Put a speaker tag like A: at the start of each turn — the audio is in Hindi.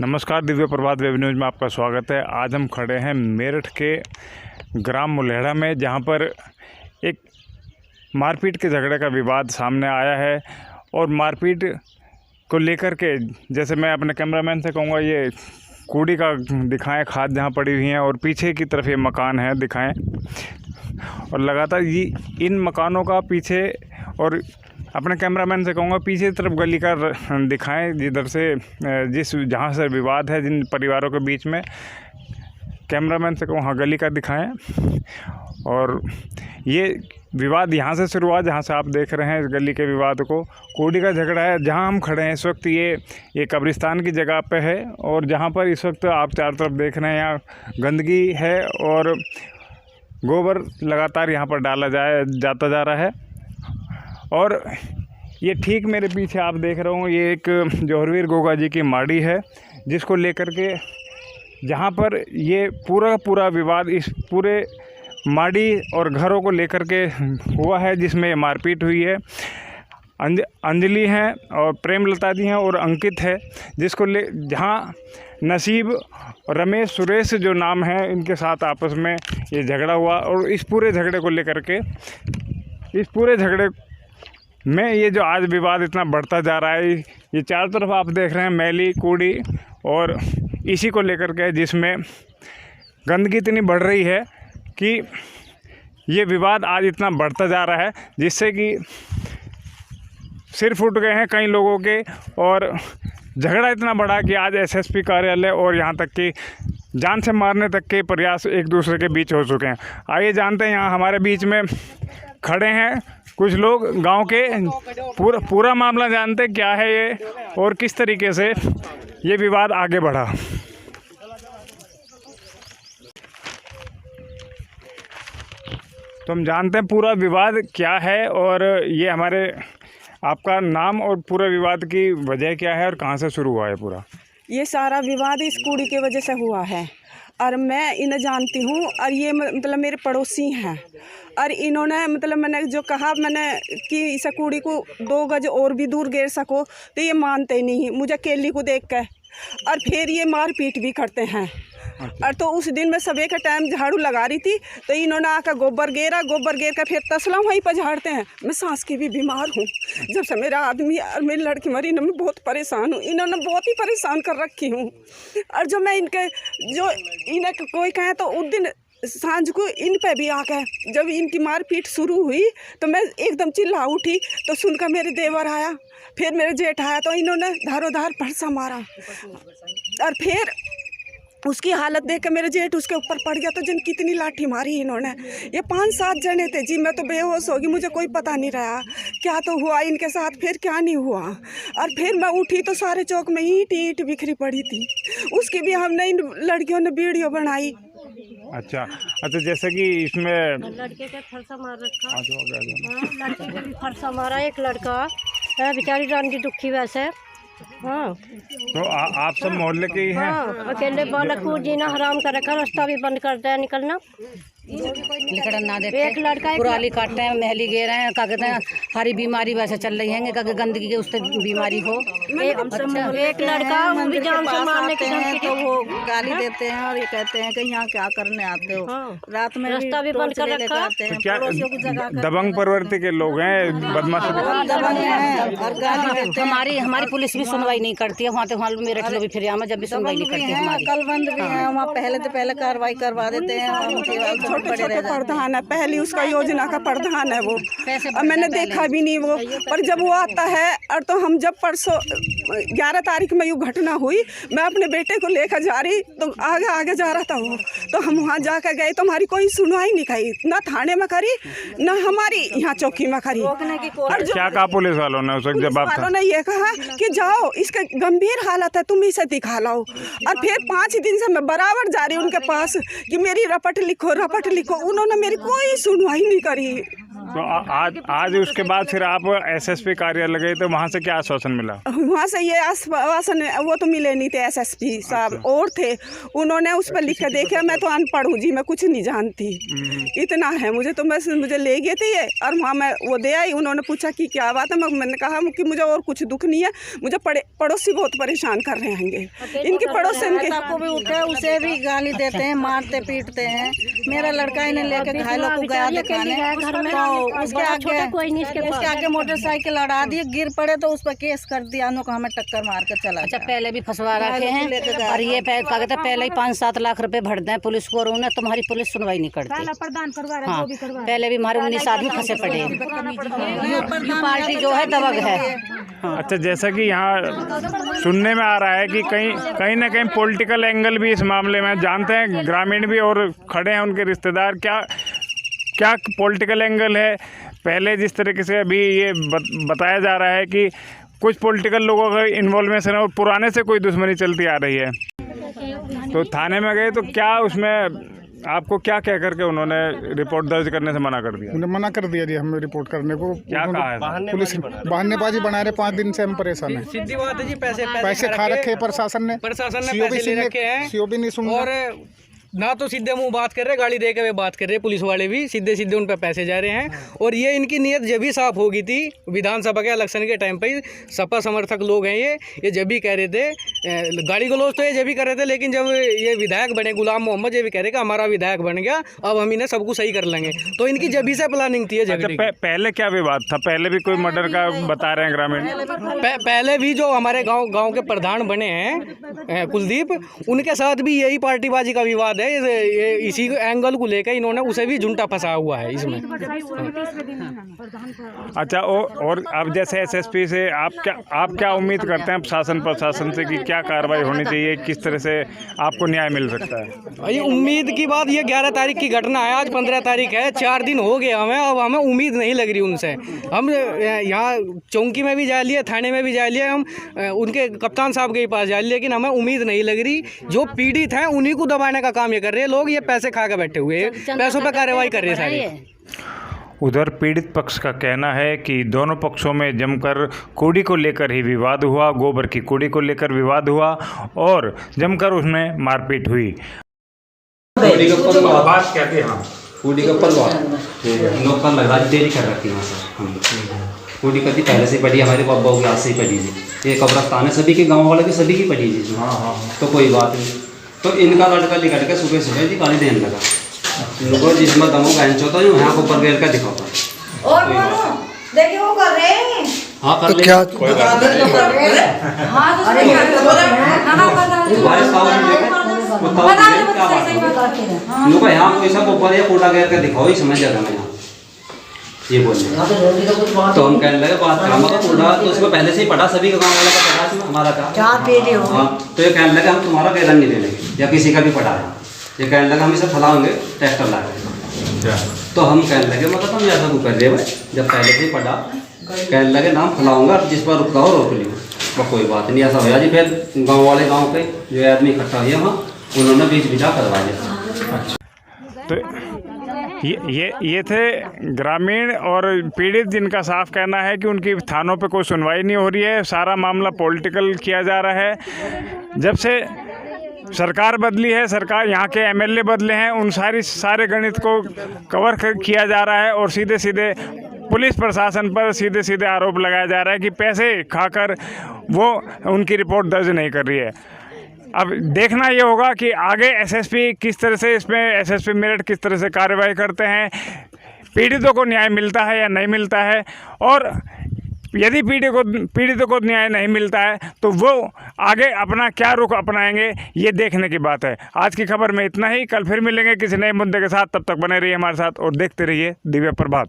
A: नमस्कार, दिव्य प्रभात वेब न्यूज़ में आपका स्वागत है। आज हम खड़े हैं मेरठ के ग्राम मुलेहड़ा में, जहां पर एक मारपीट के झगड़े का विवाद सामने आया है। और मारपीट को लेकर के, जैसे मैं अपने कैमरामैन से कहूँगा, ये कूड़ी का दिखाएं, खाद जहां पड़ी हुई हैं, और पीछे की तरफ ये मकान है दिखाएं। और लगातार ये इन मकानों का पीछे, और अपने कैमरामैन से कहूँगा पीछे की तरफ गली का दिखाएं, जिधर से जहाँ से विवाद है जिन परिवारों के बीच में। कैमरामैन से कहूँ हाँ, गली का दिखाएं। और ये विवाद यहाँ से शुरू हुआ, जहाँ से आप देख रहे हैं इस गली के विवाद को। कूड़ी का झगड़ा है जहाँ हम खड़े हैं इस वक्त। ये कब्रिस्तान की जगह पे है, और जहाँ पर इस वक्त आप चारों तरफ देख रहे हैं यहाँ गंदगी है, और गोबर लगातार यहाँ पर डाला जाता जा रहा है। और ये ठीक मेरे पीछे आप देख रहे हो, ये एक जौहरवीर गोगा जी की माड़ी है, जिसको लेकर के जहाँ पर ये पूरा विवाद इस पूरे माड़ी और घरों को लेकर के हुआ है, जिसमें मारपीट हुई है। अंजलि हैं और प्रेमलता जी हैं और अंकित है, जिसको जहाँ नसीब, रमेश, सुरेश जो नाम है, इनके साथ आपस में ये झगड़ा हुआ। और इस पूरे झगड़े को लेकर के, इस पूरे झगड़े में ये जो आज विवाद इतना बढ़ता जा रहा है, ये चारों तरफ आप देख रहे हैं मैली कूड़ी, और इसी को लेकर के जिसमें गंदगी इतनी बढ़ रही है कि ये विवाद आज इतना बढ़ता जा रहा है, जिससे कि सिर फूट गए हैं कई लोगों के। और झगड़ा इतना बढ़ा कि आज एसएसपी कार्यालय और यहाँ तक कि जान से मारने तक के प्रयास एक दूसरे के बीच हो चुके हैं। आइए जानते हैं, यहाँ हमारे बीच में खड़े हैं कुछ लोग गांव के, पूरा मामला जानते हैं क्या है ये और किस तरीके से ये विवाद आगे बढ़ा। तो हम जानते हैं पूरा विवाद क्या है, और ये हमारे आपका नाम और पूरा विवाद की वजह क्या है और कहाँ से शुरू हुआ है पूरा।
B: ये सारा विवाद इस कूड़ी की वजह से हुआ है, और मैं इन्हें जानती हूँ, और ये मतलब मेरे पड़ोसी हैं। और इन्होंने मतलब मैंने जो कहा कि इस कूड़ी को 2 गज और भी दूर गिर सको, तो ये मानते ही नहीं मुझे अकेली को देख कर, और फिर ये मारपीट भी करते हैं। और तो उस दिन मैं सुबह का टाइम झाड़ू लगा रही थी, तो इन्होंने आकर गोबर गेर कर फिर तसला वहीं पर झाड़ते हैं। मैं सांस की भी बीमार हूँ। जब से मेरा आदमी और मेरी लड़की मरी ना, मैं बहुत परेशान हूँ। इन्होंने बहुत ही परेशान कर रखी हूँ। और जो मैं इन्हें कोई कहे तो उस दिन सांझ को इन पे भी आ गए। जब इनकी मारपीट शुरू हुई तो मैं एकदम चिल्ला उठी, तो सुनकर मेरे देवर आया, फिर मेरे जेठ आया, तो इन्होंने धारोधार फरसा मारा। और फिर उसकी हालत देख कर मेरे जेठ उसके ऊपर पड़ गया, तो जिन कितनी लाठी मारी इन्होंने। ये 5-7 जने थे जी। मैं तो बेहोश होगी, मुझे कोई पता नहीं रहा क्या तो हुआ इनके साथ, फिर क्या नहीं हुआ। और फिर मैं उठी तो सारे चौक में ईंट बिखरी पड़ी थी। उसकी भी हमने इन लड़कियों ने वीडियो बनाई।
A: अच्छा, जैसे कि इसमें
C: लड़के का फरसा मार रखा, लड़के का भी फरसा मारा। एक लड़का है बेचारी रानी दुखी वैसे। हाँ,
A: तो आप सब मोहल्ले के ही हैं?
C: हाँ, अकेले बालक को जीना हराम कर रखा, रास्ता भी बंद कर दिया निकलना।
D: ना देते,
C: एक लड़का
D: पुराली काटते हैं, महली गे रहे हैं, क्या कहते हैं, हरी बीमारी वैसे चल रही है, क्या गंदगी के उससे बीमारी हो।
C: एक लड़का वो भी जान से मारने की धमकी,
E: तो वो गाली देते हैं और ये कहते हैं कि यहाँ क्या करने आते हो। रात में
C: रास्ता भी बंद कर रखा।
A: तो क्या दबंग प्रवृत्ति के लोग हैं, बदमाश
D: हमारी पुलिस भी सुनवाई नहीं करती है। वहाँ तो मेरठ भी फिर जब भी सुनवाई नहीं करती है।
E: कल बंद भी है वहाँ, पहले कार्रवाई करवा देते हैं। छोटे प्रधान है, पहली उसका योजना का प्रधान है वो, और मैंने देखा भी नहीं वो। पर जब वो आता है, और तो हम जब परसों 11 तारीख में यूँ घटना हुई, मैं अपने बेटे को लेकर जा रही, तो आगे जा रहा था वो, तो हम वहाँ जाकर गए, तो हमारी कोई सुनवाई नहीं करी, ना थाने में करी ना हमारी यहाँ चौकी में करी।
A: और क्या कहा पुलिस वालों ने? जब
B: वालों ने ये कहा कि जाओ, इसका गंभीर हालत है, तुम इसे दिखा लाओ। और फिर 5 दिन से मैं बराबर जा रही उनके पास कि मेरी रपट लिखो। उन्होंने मेरी कोई सुनवाई नहीं करी।
A: तो आज उसके बाद फिर आप एसएसपी कार्यालय गए तो वहाँ से क्या आश्वासन मिला?
B: वहाँ से ये आश्वासन वो तो मिले नहीं थे, एसएसपी साहब और थे, उन्होंने उस पर लिख के देखा। मैं तो अनपढ़ हूँ जी, मैं कुछ नहीं जानती, इतना है मुझे। तो बस मुझे ले गए थे ये, और वहाँ मैं वो दे आई। उन्होंने पूछा कि क्या बात है, मैंने कहा कि मुझे और कुछ दुख नहीं है, मुझे पड़ोसी बहुत परेशान कर रहे हैं। इनके पड़ोस
E: को भी उठे, उसे भी गाली देते हैं, मारते पीटते हैं। मेरा लड़का इन्हें लेकर घायलों को गया दिखाने, तो उसके आगे मोटरसाइकिल लड़ा दिए, गिर पड़े तो उस पर केस कर दिया, उन्होंने हमें टक्कर मार कर चला।
D: अच्छा, पहले भी फंसवा रखे हैं और ये कहते पहले ही 5-7 लाख रुपए भर दें पुलिस को, और उन्हें तुम्हारी पुलिस सुनवाई नहीं करती। हाँ, पहले भी हमारे 19 आदमी फंसे पड़े हैं। ये पार्टी जो है दबंग है।
A: अच्छा, जैसा कि यहाँ सुनने में आ रहा है कि कहीं ना कहीं पॉलिटिकल एंगल भी इस मामले में जानते हैं ग्रामीण भी, और खड़े हैं उनके रिश्तेदार। क्या पॉलिटिकल एंगल है? पहले जिस तरीके से अभी ये बताया जा रहा है कि कुछ पॉलिटिकल लोगों का इन्वॉल्वमेंट है और पुराने से कोई दुश्मनी चलती आ रही है, तो थाने में गए तो क्या उसमें आपको क्या कह करके उन्होंने रिपोर्ट दर्ज करने से मना कर दिया?
F: उन्हें मना कर दिया जी हमें रिपोर्ट करने को।
A: क्या कहा है?
F: पुलिस बहानेबाजी बना रहे, 5 दिन से हम परेशान हैं।
G: सीधी बात है जी, पैसे
F: खा रखे प्रशासन ने
G: पैसे ले रखे हैं,
F: सीओ भी नहीं सुन
G: और ना तो सीधे मुंह बात कर रहे, गाली दे के वे बात कर रहे, पुलिस वाले भी सीधे सीधे उन पर पैसे जा रहे हैं। और ये इनकी नीयत जब भी साफ होगी थी विधानसभा के इलेक्शन के टाइम पे, सपा समर्थक लोग हैं ये जब भी कह रहे थे, गाली गलौज तो ये जब भी कर रहे थे, लेकिन जब ये विधायक बने गुलाम मोहम्मद, ये भी कह रहे कि हमारा विधायक बन गया, अब हम इन्हें सब कुछ सही कर लेंगे। तो इनकी जब भी से प्लानिंग थी।
A: पहले क्या विवाद था? पहले भी कोई मर्डर का बता रहे हैं ग्रामीण?
G: पहले भी जो हमारे गाँव के प्रधान बने हैं कुलदीप, उनके साथ भी यही पार्टीबाजी का विवाद है। ये इसी एंगल को लेकर इन्होंने उसे भी झुंडा फंसा हुआ है इसमें।
A: अच्छा, और अब जैसे एसएसपी से आप क्या उम्मीद करते हैं प्रशासन से कि क्या कार्रवाई होनी चाहिए, किस तरह से आपको न्याय मिल सकता है?
G: ये उम्मीद की बात, ये 11 तारीख की घटना है, आज 15 तारीख है, 4 दिन हो गए हमें। अब हमें उम्मीद नहीं लग रही उनसे। हम यहाँ चौकी में भी जा लिए, थाने में भी जा लिए, हम उनके कप्तान साहब के पास जा लिए, लेकिन हमें उम्मीद नहीं लग रही। जो पीड़ित हैं उन्हीं को दबाने का काम ये कर रहे हैं लोग। ये पैसे खा के बैठे हुए, पैसों पे कार्रवाई कर रहे हैं सारे।
A: उधर पीड़ित पक्ष का कहना है कि दोनों पक्षों में जमकर कूड़ी को लेकर ही विवाद हुआ, गोबर की कूड़ी को लेकर विवाद हुआ और जमकर उसमें मारपीट हुई।
H: कूड़ी का पलवा बात कहते हैं, हाँ कूड़ी का पलवा लोग का लगा देरी कर रखी है सर। कूड़ी कभी पहले से पड़ी, हमारे बाबा की आज से ही पड़ी थी। ये कब्रस्तान है, सभी के गाँव वाले की सभी की पड़ी थी। हाँ, तो कोई बात नहीं। तो इनका लड़का निकल के सुबह सुबह जी गाली देने लगा, इनको जिसमें दमों का इंच होता है यहाँ को ऊपर गिर का दिखाता है।
I: और देखिए वो कर रहे हैं।
H: हाँ कर ले, कोई बात नहीं। यहाँ कोई सब ऊपर या कोटा गिर के दिखाओ, ही समझ जाएगा मैं यहाँ ये बोलने। तो हम कहने लगे बात का कूड़ा तो उसमें पहले से ही पड़ा, सभी का गाँव वाले का पड़ा, इसमें हमारा का। हाँ, तो ये कहने लगे हम तुम्हारा कैदन नहीं लेंगे या किसी का भी पड़ा है। ये कहने लगे हम इसे फैलाओगे ट्रैक्टर ला के। तो हम कहने लगे मतलब हम ऐसा क्यों कर रहे भाई, जब पहले से ही पड़ा। कहने लगे नाम फैलाऊंगा, जिस पर रुकता हो रोक लियो। तो कोई बात नहीं, ऐसा होया जी। फिर गाँव वाले गाँव के जो आदमी इकट्ठा हुए वहाँ, उन्होंने बीच बिठा करवा दिया।
A: तो ये थे ग्रामीण और पीड़ित, जिनका साफ कहना है कि उनकी थानों पे कोई सुनवाई नहीं हो रही है, सारा मामला पॉलिटिकल किया जा रहा है। जब से सरकार बदली है, सरकार यहाँ के एमएलए बदले हैं, उन सारे गणित को कवर किया जा रहा है और सीधे सीधे पुलिस प्रशासन पर सीधे सीधे आरोप लगाया जा रहा है कि पैसे खाकर वो उनकी रिपोर्ट दर्ज नहीं कर रही है। अब देखना ये होगा कि आगे एसएसपी किस तरह से, इसमें एसएसपी मेरठ किस तरह से कार्रवाई करते हैं, पीड़ितों को न्याय मिलता है या नहीं मिलता है, और यदि पीड़ितों को न्याय नहीं मिलता है तो वो आगे अपना क्या रुख अपनाएंगे, ये देखने की बात है। आज की खबर में इतना ही, कल फिर मिलेंगे किसी नए मुद्दे के साथ। तब तक बने रहिए हमारे साथ और देखते रहिए दिव्य प्रभात।